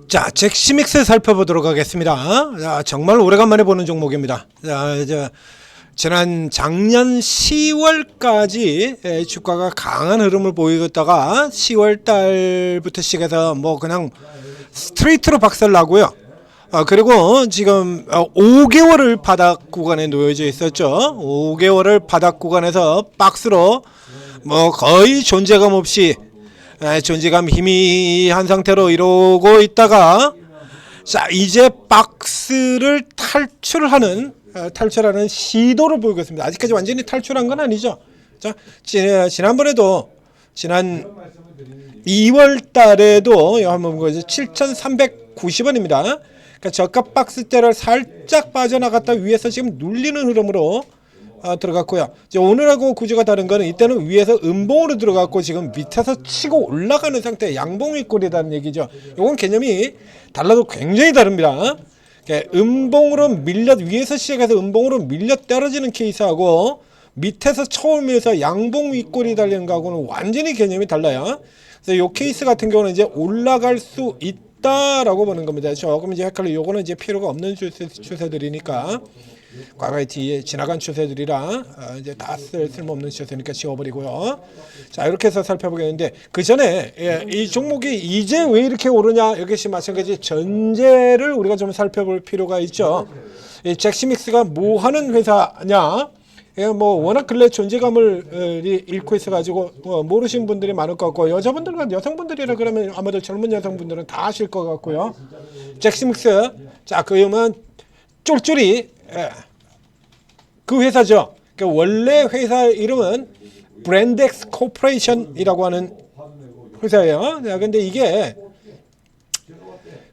자, 잭시믹스 살펴보도록 하겠습니다. 자, 정말 오래간만에 보는 종목입니다. 자, 이제 작년 10월까지 주가가 강한 흐름을 보이다가 10월 달부터 시작해서 뭐 그냥 스트레이트로 박살나고요. 그리고 지금 5개월을 바닥 구간에 놓여져 있었죠. 5개월을 바닥 구간에서 박스로 뭐 거의 존재감 없이 존재감 희미한 상태로 이러고 있다가 자 이제 박스를 탈출하는 시도를 보이고 있습니다. 아직까지 완전히 탈출한 건 아니죠. 자 지난번에도 지난 2월 달에도 한번 보죠. 7,390원입니다. 그러니까 저가 박스대를 살짝 빠져나갔다 위에서 지금 눌리는 흐름으로 들어갔고요. 이제 오늘하고 구조가 다른 거는 이때는 위에서 음봉으로 들어갔고 지금 밑에서 치고 올라가는 상태, 양봉 윗골이라는 얘기죠. 이건 개념이 달라도 굉장히 다릅니다. 음봉으로 밀려 위에서 시작해서 음봉으로 밀려 떨어지는 케이스하고 밑에서 처음에서 양봉 윗골이 달리는 거하고는 완전히 개념이 달라요. 그래서 이 케이스 같은 경우는 이제 올라갈 수 있다라고 보는 겁니다. 조금 이제 헷갈려. 요거는 이제 필요가 없는 추세들이니까. 과거에 뒤에 지나간 추세들이라 이제 다 쓸모없는 추세니까 지워버리고요. 자 이렇게 해서 살펴보겠는데 그 전에 이 종목이 이제 왜 이렇게 오르냐 이것이 마찬가지 전제를 우리가 좀 살펴볼 필요가 있죠. 이 잭시믹스가 뭐 하는 회사냐? 뭐 워낙 근래 존재감을 잃고 있어가지고 모르신 분들이 많을 것 같고 여자분들과 여성분들이라 그러면 아마도 젊은 여성분들은 다 아실 것 같고요. 잭시믹스 자 그러면 쫄쫄이 그 회사죠. 그러니까 원래 회사 이름은 브랜덱스 코퍼레이션이라고 하는 회사예요. 근데 이게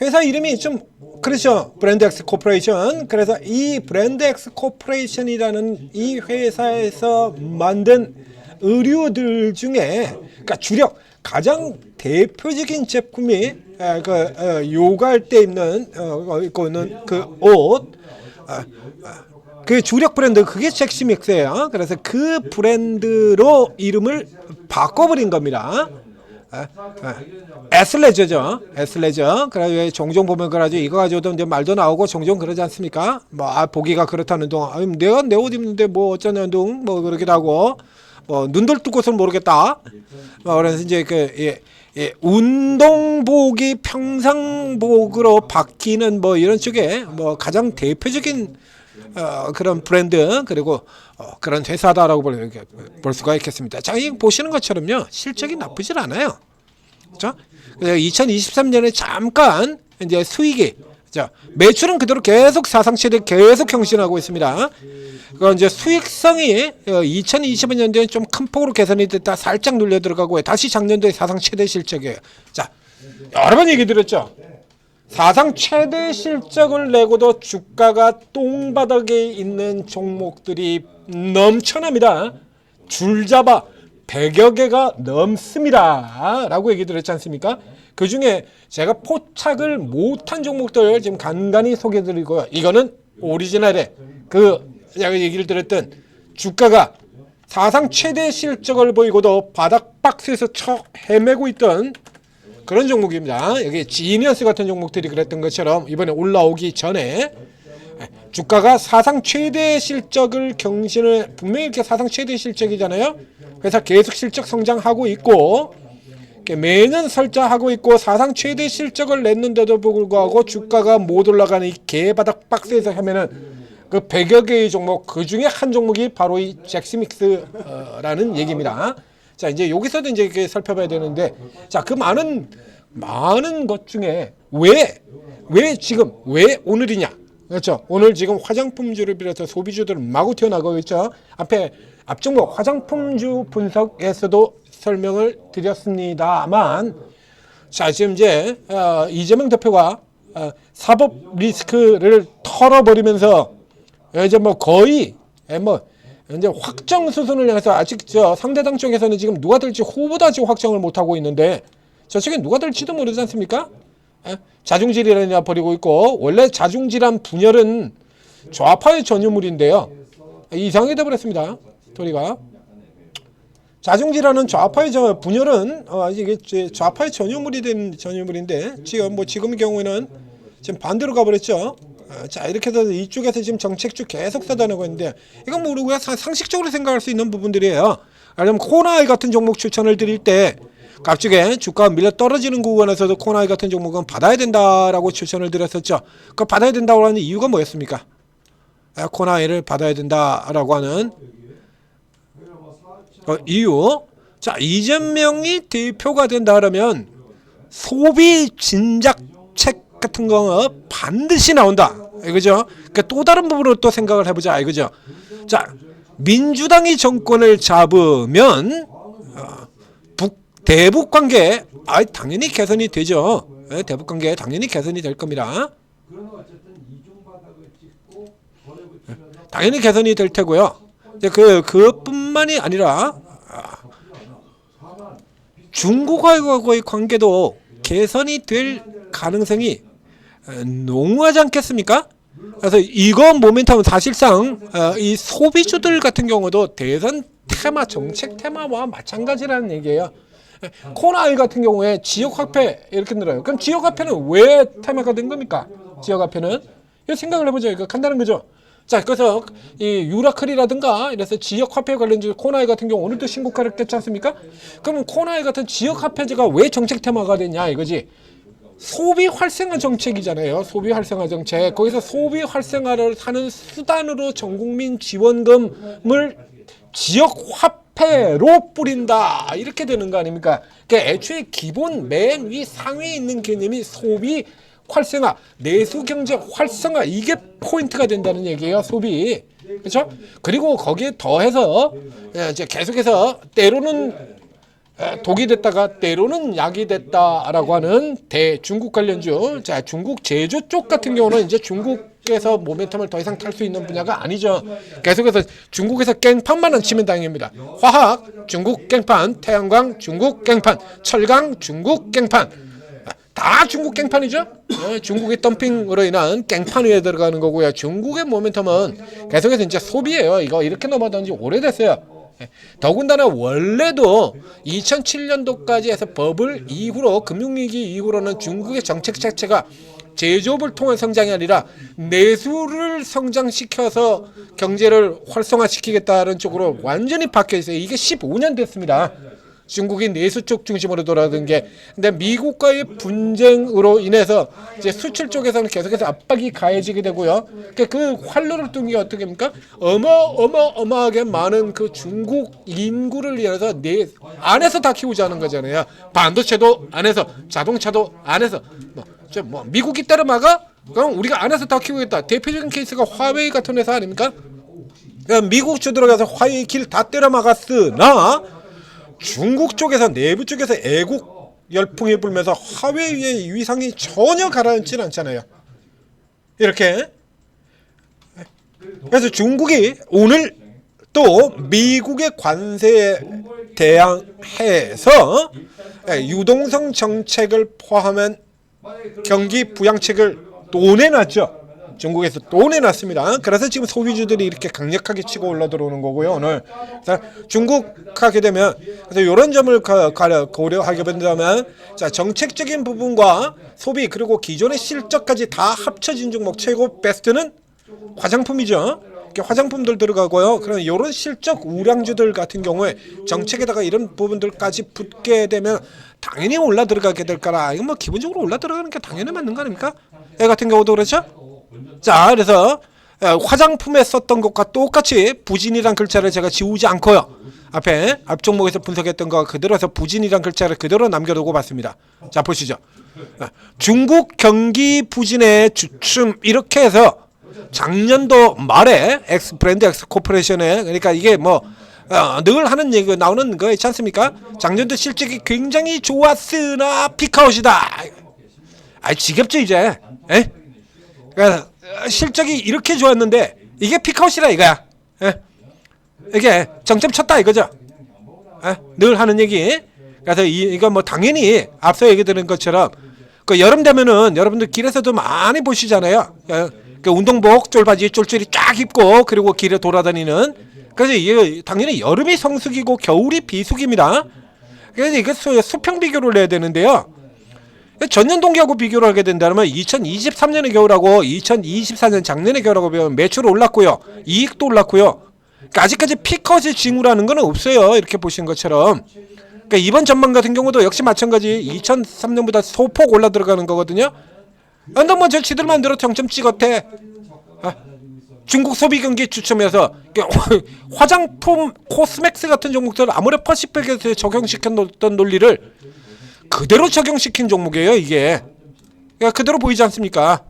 회사 이름이 좀 그렇죠. 브랜덱스 코퍼레이션. 그래서 이 브랜덱스 코퍼레이션이라는 이 회사에서 만든 의류들 중에 그러니까 주력 가장 대표적인 제품이 요가할 때 입는 입고 있는 그 옷. 그 주력 브랜드 그게 잭시믹스예요. 그래서 그 브랜드로 이름을 바꿔버린 겁니다. 에슬레저죠. 에슬레저. 그래서 종종 보면 그러죠. 이거 가지고도 이제 말도 나오고 종종 그러지 않습니까? 뭐 보기가 그렇다는 동. 내가 내 옷 입는데 뭐 어쩌냐는 동. 뭐 그러기도 하고. 뭐 눈돌 뜯고서는 모르겠다. 그래서 이제 운동복이 평상복으로 바뀌는 뭐 이런 쪽에 뭐 가장 대표적인 그런 브랜드 그리고 그런 회사다라고 볼 수가 있겠습니다. 자, 이 보시는 것처럼요 실적이 나쁘질 않아요. 그렇죠? 2023년에 잠깐 이제 수익이 자, 매출은 그대로 계속 사상 최대 계속 경신하고 있습니다. 그건 이제 수익성이 2025년도에 좀 큰 폭으로 개선이 됐다 살짝 눌려 들어가고 다시 작년도에 사상 최대 실적이에요. 자, 여러 번 얘기 드렸죠. 사상 최대 실적을 내고도 주가가 똥바닥에 있는 종목들이 넘쳐납니다. 줄잡아 100여 개가 넘습니다. 라고 얘기 드렸지 않습니까? 그 중에 제가 포착을 못한 종목들 지금 간간히 소개해드리고요. 이거는 오리지널에 제가 얘기를 드렸던 주가가 사상 최대 실적을 보이고도 바닥 박스에서 헤매고 있던 그런 종목입니다. 여기 지니어스 같은 종목들이 그랬던 것처럼 이번에 올라오기 전에 주가가 사상 최대 실적을 경신을 분명히 이렇게 사상 최대 실적이잖아요. 회사 계속 실적 성장하고 있고 매년 설자하고 있고 사상 최대 실적을 냈는데도 불구하고 주가가 못 올라가는 이 개바닥 박스에서 하면은 그 100여 개의 종목 그 중에 한 종목이 바로 이 잭시믹스라는 얘기입니다. 자 이제 여기서도 이제 이렇게 살펴봐야 되는데 자 그 많은 것 중에 왜 지금 왜 오늘이냐 그렇죠. 오늘 지금 화장품주를 비롯해서 소비주들은 마구 튀어나가고 있죠. 앞 종목 화장품주 분석에서도 설명을 드렸습니다만 자 지금 이제 이재명 대표가 사법 리스크를 털어버리면서 이제 뭐 거의 이제 확정 수순을 향해서 아직 상대당 쪽에서는 지금 누가 될지 후보도 아직 확정을 못하고 있는데 저쪽에 누가 될지도 모르지 않습니까? 자중질환이나 벌이고 있고 원래 자중질환 분열은 좌파의 전유물인데요. 이상하게 돼버렸습니다. 스토리가. 자중지라는 좌파의 분열은 이게 좌파의 전유물인데 지금 경우에는 지금 반대로 가버렸죠. 자, 이렇게 해서 이쪽에서 지금 정책주 계속 쏟아내고 있는데 이건 뭐 우리가 상식적으로 생각할 수 있는 부분들이에요. 아니면 코나이 같은 종목 추천을 드릴 때 갑자기 주가가 밀려 떨어지는 구간에서도 코나이 같은 종목은 받아야 된다라고 추천을 드렸었죠. 그 받아야 된다고 하는 이유가 뭐였습니까? 코나이를 받아야 된다라고 하는 이유. 자, 이재명이 대표가 된다 그러면 소비 진작책 같은 거 반드시 나온다. 이거죠. 그러니까 또 다른 부분으로 또 생각을 해보자. 이거죠. 자, 민주당이 정권을 잡으면 대북 관계 당연히 개선이 되죠. 대북 관계 당연히 개선이 될 겁니다. 당연히 개선이 될 테고요. 그뿐만이 아니라 중국과의 관계도 개선이 될 가능성이 농후하지 않겠습니까? 그래서 이거 모멘텀은 사실상 이 소비주들 같은 경우도 대선 테마, 정책 테마와 마찬가지라는 얘기예요. 코나이 같은 경우에 지역화폐 이렇게 늘어요. 그럼 지역화폐는 왜 테마가 된 겁니까? 지역화폐는 생각을 해보죠. 이거 간단한 거죠. 자, 그래서 이 유라클이라든가 이래서 지역화폐 관련주 코나이 같은 경우 오늘도 신고가를 깼지 않습니까? 그러면 코나이 같은 지역화폐제가 왜 정책 테마가 됐냐 이거지. 소비 활성화 정책이잖아요. 소비 활성화 정책. 거기서 소비 활성화를 하는 수단으로 전국민 지원금을 지역 화폐로 뿌린다. 이렇게 되는 거 아닙니까? 그러니까 애초에 기본 맨 위 상위에 있는 개념이 소비 활성화, 내수 경제 활성화, 이게 포인트가 된다는 얘기예요. 소비. 그렇죠? 그리고 거기에 더해서 이제 계속해서 때로는 독이 됐다가 때로는 약이 됐다라고 하는 대중국 관련주. 자, 중국 제조 쪽 같은 경우는 이제 중국에서 모멘텀을 더 이상 탈 수 있는 분야가 아니죠. 계속해서 중국에서 깽판만 안 치면 다행입니다. 화학 중국 깽판, 태양광 중국 깽판, 철강 중국 깽판. 다 중국 깽판이죠. 중국의 덤핑으로 인한 깽판 위에 들어가는 거고요. 중국의 모멘텀은 계속해서 이제 소비예요. 이거 이렇게 넘어간 지 오래됐어요. 더군다나 원래도 2007년도까지 해서 버블 이후로 금융위기 이후로는 중국의 정책 자체가 제조업을 통한 성장이 아니라 내수를 성장시켜서 경제를 활성화시키겠다는 쪽으로 완전히 바뀌어 있어요. 이게 15년 됐습니다. 중국이 내수 쪽 중심으로 돌아가는 게. 근데 미국과의 분쟁으로 인해서 이제 수출 쪽에서는 계속해서 압박이 가해지게 되고요. 그 활로를 둔 게 어떻게 합니까? 어마어마하게 많은 그 중국 인구를 위해서 안에서 다 키우자는 거잖아요. 반도체도 안에서, 자동차도 안에서. 미국이 때려 막아? 그럼 우리가 안에서 다 키우겠다. 대표적인 케이스가 화웨이 같은 회사 아닙니까? 미국 주 들어가서 화웨이 길 다 때려 막았으나 중국 쪽에서 내부 쪽에서 애국 열풍이 불면서 화웨이의 위상이 전혀 가라앉지는 않잖아요. 이렇게. 그래서 중국이 오늘 또 미국의 관세에 대항해서 유동성 정책을 포함한 경기 부양책을 또 내놨죠. 중국에서 또 내놨습니다. 그래서 지금 소비주들이 이렇게 강력하게 치고 올라 들어오는 거고요. 오늘 중국 하게 되면 그래서 이런 점을 고려하게 된다면 자, 정책적인 부분과 소비 그리고 기존의 실적까지 다 합쳐진 종목 최고 베스트는 화장품이죠. 화장품들 들어가고요. 그럼 이런 실적 우량주들 같은 경우에 정책에다가 이런 부분들까지 붙게 되면 당연히 올라 들어가게 될 거라. 이건 뭐 기본적으로 올라 들어가는 게 당연히 맞는 거 아닙니까? 애 같은 경우도 그렇죠. 자, 그래서 화장품에 썼던 것과 똑같이 부진이란 글자를 제가 지우지 않고요. 앞 종목에서 분석했던 거 그대로 해서 부진이란 글자를 그대로 남겨두고 봤습니다. 자, 보시죠. 중국 경기 부진의 주춤 이렇게 해서 작년도 말에 브랜드 엑스코퍼레이션에 그러니까 이게 뭐 늘 하는 얘기가 나오는 거 있지 않습니까? 작년도 실적이 굉장히 좋았으나 피크아웃이다. 지겹죠 이제. 에? 그러니까 실적이 이렇게 좋았는데 이게 피크아웃이라 이거야. 에? 이게 정점 쳤다 이거죠. 늘 하는 얘기. 그래서 이거 뭐 당연히 앞서 얘기 드린 것처럼 그 여름 되면은 여러분들 길에서도 많이 보시잖아요. 그 운동복 쫄바지 쫄쫄이 쫙 입고 그리고 길에 돌아다니는 그래서 이게 당연히 여름이 성수기고 겨울이 비수기입니다. 그래서 이게 수평 비교를 해야 되는데요. 전년 동기하고 비교를 하게 된다면 2023년의 겨울하고 2024년 작년의 겨울하고 보면 매출 올랐고요. 이익도 올랐고요. 그러니까 아직까지 피크아웃의 징후라는 건 없어요. 이렇게 보신 것처럼. 그러니까 이번 전망 같은 경우도 역시 마찬가지 2003년보다 소폭 올라 들어가는 거거든요. 근데 뭐 지들 만들어 정점 찍었대. 중국 소비 경기 주춤해서 화장품 코스맥스 같은 종목들 아모레 퍼시픽에서 적용시켰던 논리를 그대로 적용시킨 종목이에요. 이게 그대로 보이지 않습니까?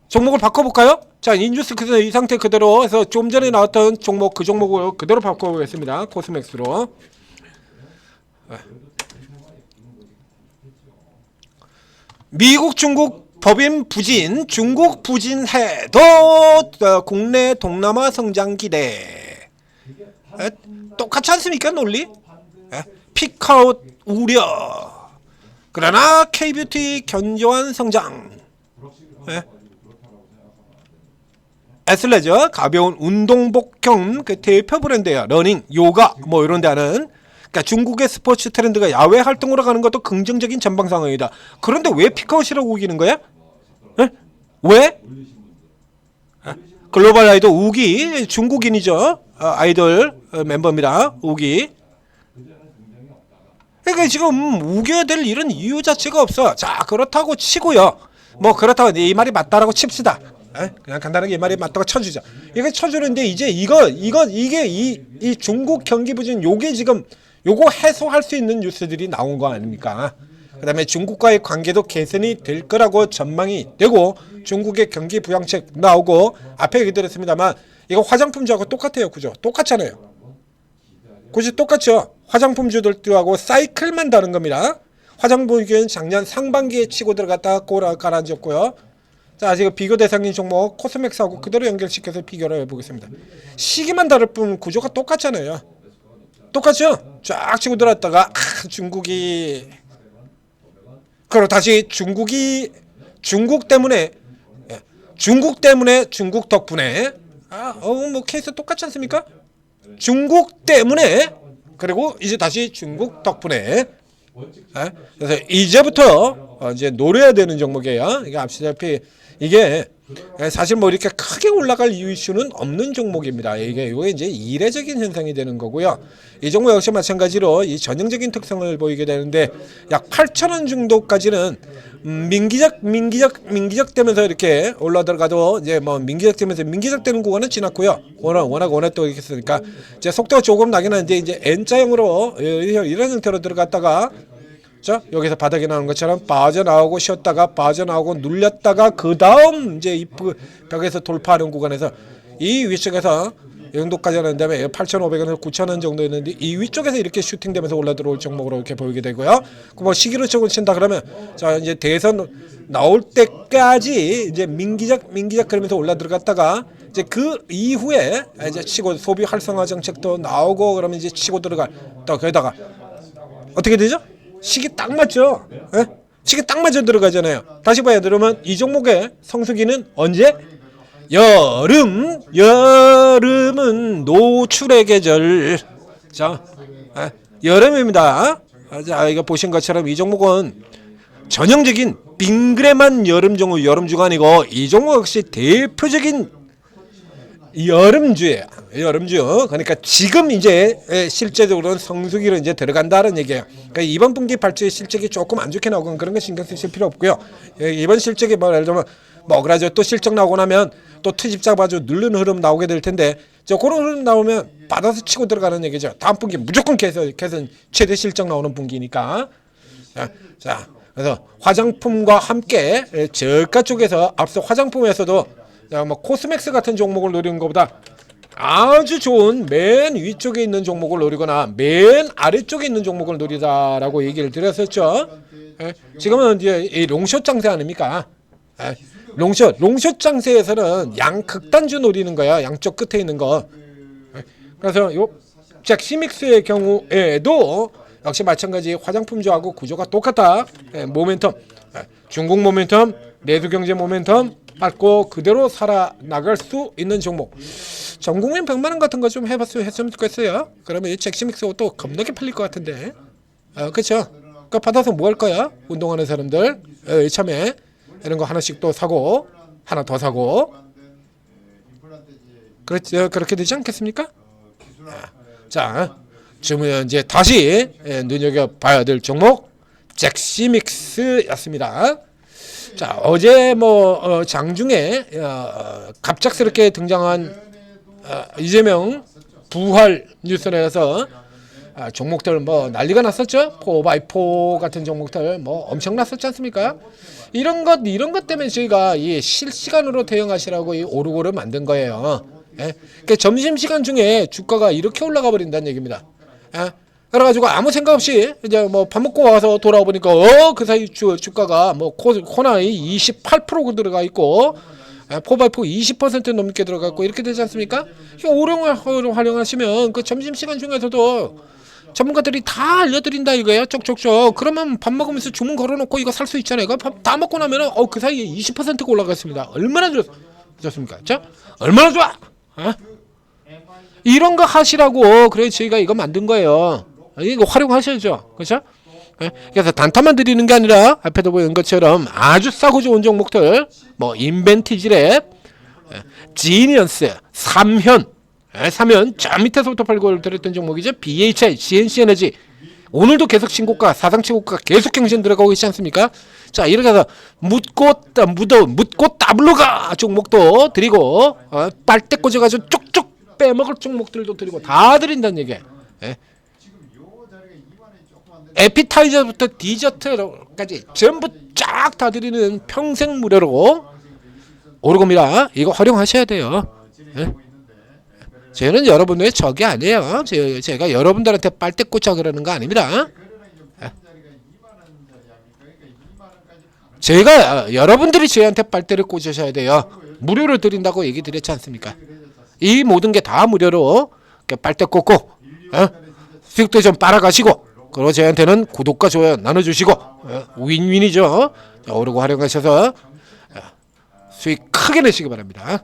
종목을 바꿔볼까요? 자, 인주스 이 상태 그대로 해서 좀 전에 나왔던 종목 그 종목을 그대로 바꿔보겠습니다. 코스맥스로. 미국 중국 법인 부진, 중국 부진해도 국내 동남아 성장 기대. 똑같지 않습니까 논리? 피크아웃 우려. 그러나 K뷰티 견조한 성장. 애슬레저 가벼운 운동복형 그 대표 브랜드예요. 러닝, 요가 뭐 이런 데 하는. 그러니까 중국의 스포츠 트렌드가 야외 활동으로 가는 것도 긍정적인 전방 상황이다. 그런데 왜 피크아웃이라고 우기는 거야? 왜? 글로벌 아이돌 우기 중국인이죠. 아이돌 멤버입니다. 우기. 그러니까 지금 우겨야 될 일은 이유 자체가 없어. 자, 그렇다고 치고요. 뭐 그렇다고 이 말이 맞다라고 칩시다. 그냥 간단하게 이 말이 맞다고 쳐주자. 이게 쳐주는데 이제 이게 이 중국 경기 부진 요게 지금 요거 해소할 수 있는 뉴스들이 나온 거 아닙니까? 그다음에 중국과의 관계도 개선이 될 거라고 전망이 되고 중국의 경기 부양책 나오고 앞에 얘기 드렸습니다만 이거 화장품주하고 똑같아요. 그죠? 똑같잖아요. 그죠? 똑같죠? 화장품주들하고 사이클만 다른 겁니다. 화장품주는 작년 상반기에 치고 들어갔다가 가라앉았고요. 자, 지금 비교 대상인 종목 코스맥스하고 그대로 연결시켜서 비교를 해보겠습니다. 시기만 다를 뿐 구조가 똑같잖아요. 똑같죠? 쫙 치고 들어갔다가 중국이 그리고 다시 중국 때문에 중국 덕분에 뭐 케이스 똑같지 않습니까? 중국 때문에 그리고 이제 다시 중국 덕분에 그래서 이제부터 이제 노려야 되는 종목이에요. 이게 아시다시피 이게 사실 뭐 이렇게 크게 올라갈 이슈는 없는 종목입니다. 이게 이제 이례적인 현상이 되는 거고요. 이 종목 역시 마찬가지로 이 전형적인 특성을 보이게 되는데 약 8,000원 정도까지는 민기적 되면서 이렇게 올라 들어가도 이제 뭐 민기적 되는 구간은 지났고요. 워낙 또 이렇게 했으니까 이제 속도가 조금 나긴 하는데 이제 N자형으로 이런 형태로 들어갔다가 자, 여기서 바닥에 나오는 것처럼 빠져나오고 쉬었다가 빠져나오고 눌렸다가 그 다음 이제 벽에서 돌파하는 구간에서 이 위쪽에서 이 정도까지 하는 다음에 8,500원에서 9,000원 정도 있는데 이 위쪽에서 이렇게 슈팅되면서 올라 들어올 종목으로 이렇게 보이게 되고요. 뭐 시기로 쪽을 친다 그러면 자 이제 대선 나올 때까지 이제 민기적 그러면서 올라 들어갔다가 이제 그 이후에 이제 치고 소비 활성화 정책도 나오고 그러면 이제 치고 들어갈 또 거기다가 어떻게 되죠? 시기 딱 맞죠? 시기 딱 맞아 들어가잖아요. 다시 봐야 들으면 이 종목의 성수기는 언제? 여름은 노출의 계절. 자, 여름입니다. 자, 이거 보신 것처럼 이 종목은 전형적인 빙그레만 여름주가 아니고 이 종목 역시 대표적인 여름주예요. 여름주. 그러니까 지금 이제 실제적으로는 성수기로 이제 들어간다는 얘기예요. 그러니까 이번 분기 발주의 실적이 조금 안 좋게 나오건 그런 거 신경 쓰실 필요 없고요. 이번 실적이 뭐 예를 들면 그러죠. 또 실적 나오고 나면 또 트집 잡아줘 누르는 흐름 나오게 될 텐데 그런 흐름 나오면 받아서 치고 들어가는 얘기죠. 다음 분기 무조건 개선 최대 실적 나오는 분기니까. 자, 그래서 화장품과 함께 저가 쪽에서 앞서 화장품에서도 뭐 코스맥스 같은 종목을 노리는 것보다 아주 좋은 맨 위쪽에 있는 종목을 노리거나 맨 아래쪽에 있는 종목을 노리다라고 얘기를 드렸었죠. 지금은 이제 이 롱숏 장세 아닙니까? 롱숏 장세에서는 양극단주 노리는 거야. 양쪽 끝에 있는 거. 그래서 요 잭시믹스의 경우에도 역시 마찬가지 화장품주하고 구조가 똑같다. 모멘텀, 중국 모멘텀, 내수 경제 모멘텀, 밟고 그대로 살아나갈 수 있는 종목. 전국민 100만 원 같은 거 좀 했으면 좋겠어요. 그러면 이 잭스믹스 옷도 겁나게 팔릴 것 같은데. 그렇죠? 그러니까 받아서 뭐 할 거야? 운동하는 사람들 이참에 이런 거 하나씩 또 사고 하나 더 사고. 그렇죠? 그렇게 되지 않겠습니까? 자, 지금 이제 다시 눈여겨봐야 될 종목 잭스믹스였습니다. 자, 어제 뭐 장중에 갑작스럽게 등장한 이재명 부활 뉴스에서 종목들 뭐 난리가 났었죠. 4x4 같은 종목들 뭐 엄청났었지 않습니까? 이런 것 때문에 저희가 이 실시간으로 대응하시라고 이 오르고를 만든 거예요. 예? 그러니까 점심시간 중에 주가가 이렇게 올라가 버린다는 얘기입니다. 예? 그래가지고 아무 생각 없이 이제 뭐 밥 먹고 와서 돌아와 보니까 그 사이 주가가 뭐 코나에 28% 들어가 있고 4x4 20% 넘게 들어가 있고 이렇게 되지 않습니까? 오름을 활용하시면 그 점심시간 중에서도 전문가들이 다 알려드린다 이거예요. 쪽쪽쪽. 그러면 밥 먹으면서 주문 걸어놓고 이거 살 수 있잖아요. 밥 다 먹고 나면은 그 사이에 20%가 올라갔습니다. 얼마나 좋습니까? 자, 얼마나 좋아? 이런 거 하시라고 그래서 저희가 이거 만든 거예요. 이거 활용하셔야죠. 그렇죠? 그래서 단타만 드리는 게 아니라 앞에도 보인 것처럼 아주 싸고 좋은 종목들 뭐 인벤티지랩, 지니언스, 삼현 저 밑에서부터 팔고 드렸던 종목이죠. BHI, CNC에너지 오늘도 계속 신고가 사상 최고가 계속 경신 들어가고 있지 않습니까? 자, 이렇게 해서 묻고 따블로가 종목도 드리고 빨대 꽂아가지고 쭉쭉 빼먹을 종목들도 드리고 다 드린다는 얘기예요. 에피타이저부터 디저트까지 전부 쫙 다 드리는 평생 무료로 오르고입니다. 이거 활용하셔야 돼요. 저는 여러분의 적이 아니에요. 제가 여러분들한테 빨대 꽂아 그러는 거 아닙니다. 제가 여러분들이 저희한테 빨대를 꽂으셔야 돼요. 무료로 드린다고 얘기 드렸지 않습니까? 이 모든 게 다 무료로 빨대 꽂고 수익도 좀 빨아가시고 그리고 저희한테는 구독과 좋아요 나눠주시고 윈윈이죠. 오르고 활용하셔서 수익 크게 내시기 바랍니다.